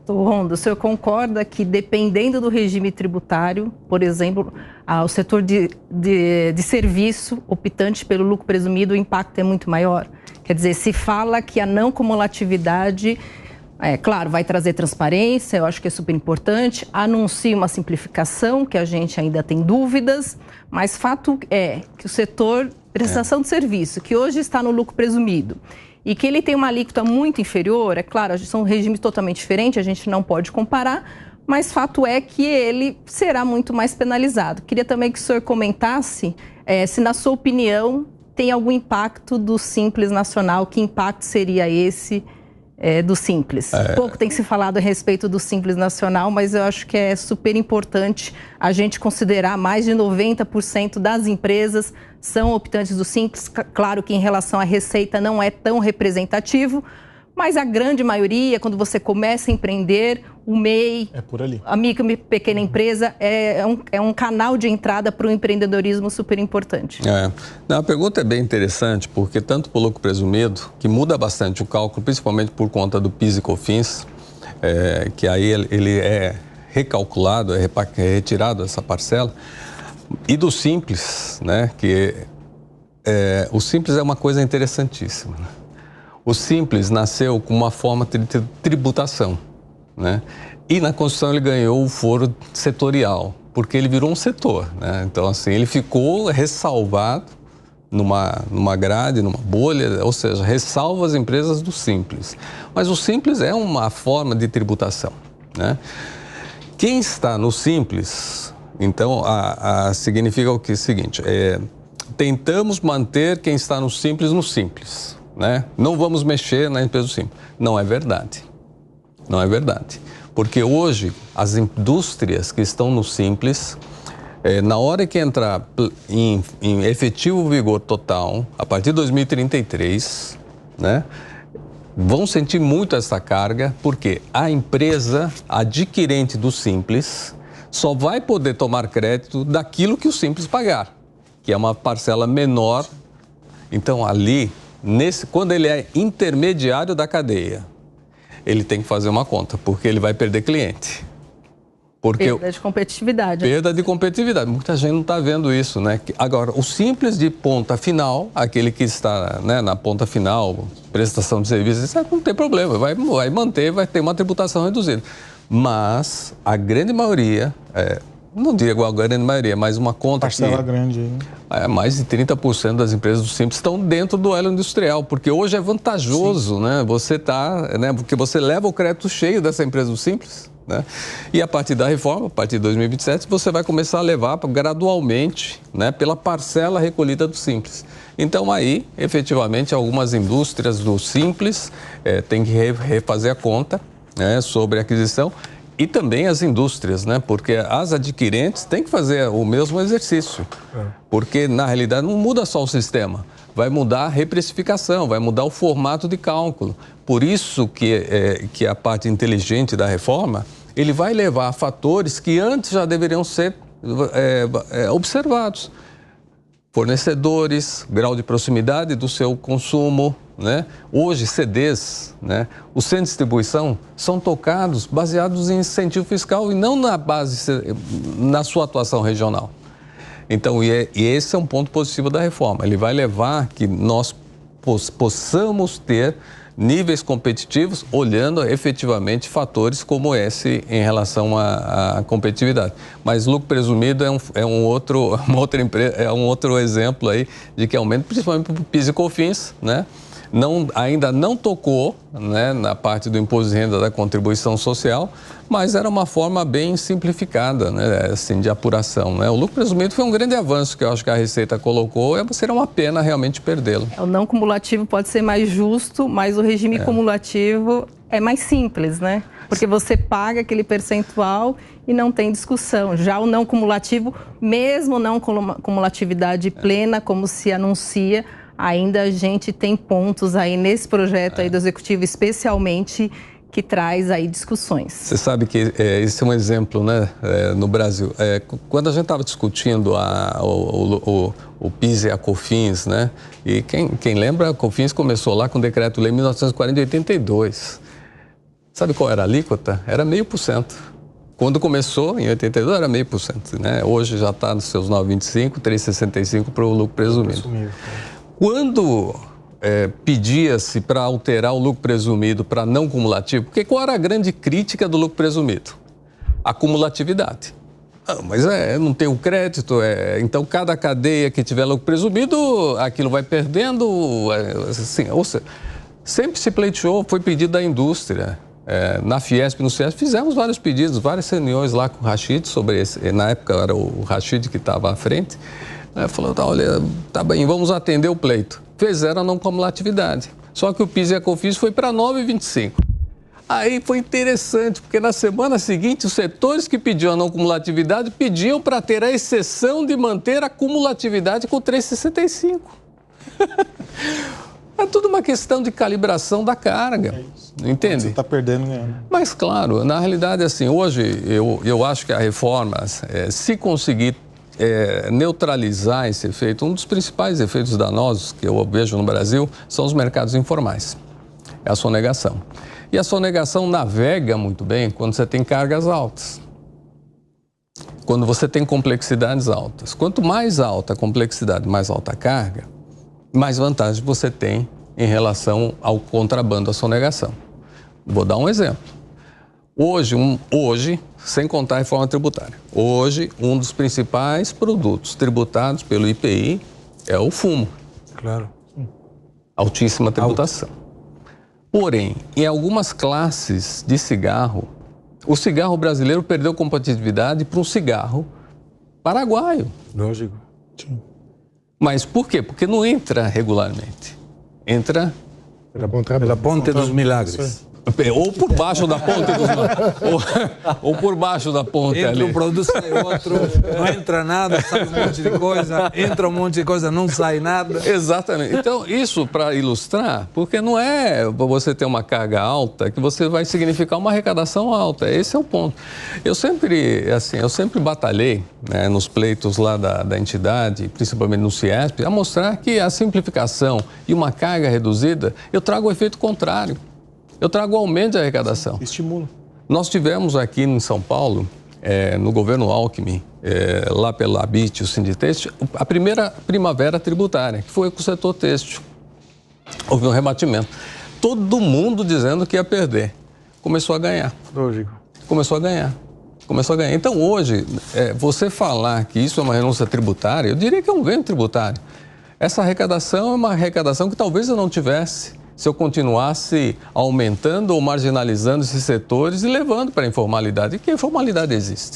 Rondo, o senhor concorda que dependendo do regime tributário, por exemplo, o setor de serviço optante pelo lucro presumido, o impacto é muito maior? Quer dizer, se fala que a não cumulatividade, claro, vai trazer transparência, eu acho que é super importante, anuncia uma simplificação, que a gente ainda tem dúvidas, mas fato é que o setor prestação de serviço, que hoje está no lucro presumido, e que ele tem uma alíquota muito inferior, é claro, são regimes totalmente diferentes, a gente não pode comparar, mas fato é que ele será muito mais penalizado. Queria também que o senhor comentasse se, na sua opinião, tem algum impacto do Simples Nacional, que impacto seria esse do Simples? Pouco tem se falado a respeito do Simples Nacional, mas eu acho que é super importante a gente considerar mais de 90% das empresas são optantes do Simples. Claro que em relação à receita não é tão representativo, mas a grande maioria, quando você começa a empreender, o MEI, por ali. A micro e pequena empresa, é um canal de entrada para o empreendedorismo super importante. Não, a pergunta é bem interessante, porque tanto para o lucro presumido, que muda bastante o cálculo, principalmente por conta do PIS e COFINS, que aí ele é recalculado, é retirado essa parcela, e do Simples, né, que o Simples é uma coisa interessantíssima, né? O Simples nasceu com uma forma de tributação, né? E na Constituição ele ganhou o foro setorial, porque ele virou um setor, né? Então, assim, ele ficou ressalvado numa grade, numa bolha, ou seja, ressalva as empresas do Simples. Mas o Simples é uma forma de tributação, né? Quem está no Simples, então, significa o que? O seguinte, tentamos manter quem está no Simples, né? Não vamos mexer na empresa do Simples. Não é verdade. Não é verdade. Porque hoje, as indústrias que estão no Simples, na hora que entrar em efetivo vigor total, a partir de 2033, né, vão sentir muito essa carga, porque a empresa adquirente do Simples só vai poder tomar crédito daquilo que o Simples pagar, que é uma parcela menor. Então, ali, quando ele é intermediário da cadeia, ele tem que fazer uma conta, porque ele vai perder cliente. Perda de competitividade. Perda de competitividade. Muita gente não está vendo isso, né? Agora, o Simples de ponta final, aquele que está, né, na ponta final, prestação de serviços, isso não tem problema, vai manter, vai ter uma tributação reduzida. Mas a grande maioria, não digo a grande maioria, mas uma conta parcela grande, hein? Mais de 30% das empresas do Simples estão dentro do elo industrial, porque hoje é vantajoso, né? Você né? Porque você leva o crédito cheio dessa empresa do Simples, né? E a partir da reforma, a partir de 2027, você vai começar a levar gradualmente, né, pela parcela recolhida do Simples. Então aí, efetivamente, algumas indústrias do Simples têm que refazer a conta, né, sobre a aquisição. E também as indústrias, né? Porque as adquirentes têm que fazer o mesmo exercício. Porque, na realidade, não muda só o sistema. Vai mudar a reprecificação, vai mudar o formato de cálculo. Por isso que a parte inteligente da reforma, ele vai levar a fatores que antes já deveriam ser observados. Fornecedores, grau de proximidade do seu consumo, né? Hoje, CDs, né? Os centros de distribuição são tocados baseados em incentivo fiscal e não na sua atuação regional. Então, e esse é um ponto positivo da reforma. Ele vai levar que nós possamos ter níveis competitivos, olhando efetivamente fatores como esse em relação à competitividade. Mas lucro presumido é um outro exemplo aí de que aumenta, principalmente para o PIS e COFINS, né? Ainda não tocou, né, na parte do imposto de renda da contribuição social, mas era uma forma bem simplificada, né, assim, de apuração, né? O lucro presumido foi um grande avanço que eu acho que a Receita colocou, seria uma pena realmente perdê-lo. O não cumulativo pode ser mais justo, mas o regime cumulativo é mais simples, né? Porque você paga aquele percentual e não tem discussão. Já o não cumulativo, mesmo não cumulatividade plena, como se anuncia, ainda a gente tem pontos aí nesse projeto aí do Executivo, especialmente, que traz aí discussões. Você sabe que esse é um exemplo, né, no Brasil. Quando a gente estava discutindo o PIS e a COFINS, né, e quem lembra, a COFINS começou lá com o Decreto-Lei 1940 de 82. Sabe qual era a alíquota? Era 0,5%. Quando começou, em 82, era 0,5%, né? Hoje já está nos seus 9,25%, 3,65% para o lucro presumido. Quando pedia-se para alterar o lucro presumido para não cumulativo, porque qual era a grande crítica do lucro presumido? A cumulatividade. Mas não tem o crédito, então cada cadeia que tiver lucro presumido, aquilo vai perdendo, assim, ou seja, sempre se pleiteou, foi pedido da indústria. Na Fiesp, no Ciesp, fizemos vários pedidos, várias reuniões lá com o Rachid sobre esse. Na época era o Rachid que estava à frente. Falou, olha, tá bem, vamos atender o pleito. Fizeram a não cumulatividade. Só que o PIS e a COFINS foi para 9,25. Aí foi interessante, porque na semana seguinte, os setores que pediam a não cumulatividade pediam para ter a exceção de manter a cumulatividade com 3,65. É tudo uma questão de calibração da carga, entende? Você está perdendo, ganhando. Mas, claro, na realidade, assim, hoje eu acho que a reforma, se conseguir neutralizar esse efeito, um dos principais efeitos danosos que eu vejo no Brasil são os mercados informais, é a sonegação. E a sonegação navega muito bem quando você tem cargas altas, quando você tem complexidades altas. Quanto mais alta a complexidade, mais alta a carga, mais vantagem você tem em relação ao contrabando, à sonegação. Vou dar um exemplo. Hoje, sem contar a reforma tributária, hoje um dos principais produtos tributados pelo IPI é o fumo. Claro. Altíssima tributação. Porém, em algumas classes de cigarro, o cigarro brasileiro perdeu competitividade para um cigarro paraguaio. Lógico. Sim. Mas por quê? Porque não entra regularmente. Entra pela ponte dos milagres. ou por baixo da ponte ou por baixo da ponte entra ali. Um produto, sai outro, não entra nada, sai um monte de coisa, entra um monte de coisa, não sai nada. Exatamente. Então, isso para ilustrar, porque não é você ter uma carga alta que você vai significar uma arrecadação alta. Esse é o ponto. Eu sempre batalhei, né, nos pleitos lá da entidade, principalmente no Ciesp, a mostrar que a simplificação e uma carga reduzida, eu trago o efeito contrário. Eu trago o aumento de arrecadação. Estimula. Nós tivemos aqui em São Paulo, no governo Alckmin, lá pela ABIT, o Sinditêxtil, a primeira primavera tributária, que foi com o setor têxtil. Houve um rebatimento. Todo mundo dizendo que ia perder. Começou a ganhar. Lógico. Começou a ganhar. Então, hoje, você falar que isso é uma renúncia tributária, eu diria que é um ganho tributário. Essa arrecadação é uma arrecadação que talvez eu não tivesse se eu continuasse aumentando ou marginalizando esses setores e levando para a informalidade. E que a informalidade existe.